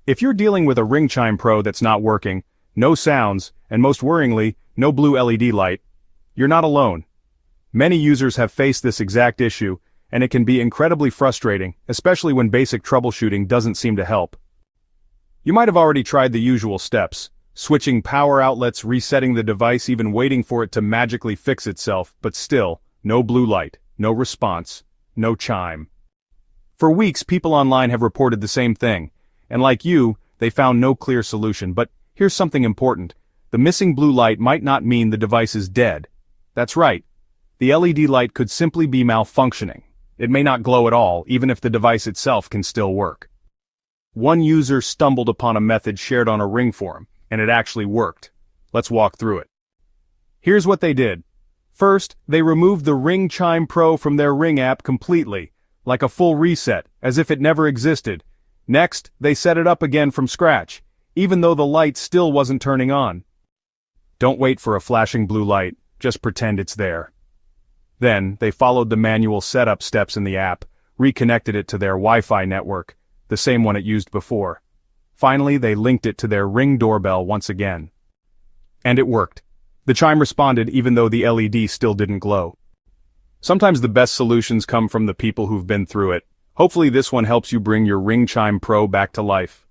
If you're dealing with a Ring Chime Pro that's not working, no sounds, and most worryingly, no blue LED light, you're not alone. Many users have faced this exact issue, and it can be incredibly frustrating, especially when basic troubleshooting doesn't seem to help. You might have already tried the usual steps, switching power outlets, resetting the device, even waiting for it to magically fix itself, but still, no blue light, no response, no chime. For weeks, people online have reported the same thing, and like you, they found no clear solution. But here's something important. The missing blue light might not mean the device is dead. That's right. The LED light could simply be malfunctioning. It may not glow at all, even if the device itself can still work. One user stumbled upon a method shared on a Ring forum, and it actually worked. Let's walk through it. Here's what they did. First, they removed the Ring Chime Pro from their Ring app completely, like a full reset, as if it never existed. Next, they set it up again from scratch, even though the light still wasn't turning on. Don't wait for a flashing blue light, just pretend it's there. Then, they followed the manual setup steps in the app, reconnected it to their Wi-Fi network, the same one it used before. Finally, they linked it to their Ring doorbell once again. And it worked. The chime responded even though the LED still didn't glow. Sometimes the best solutions come from the people who've been through it. Hopefully this one helps you bring your Ring Chime Pro back to life.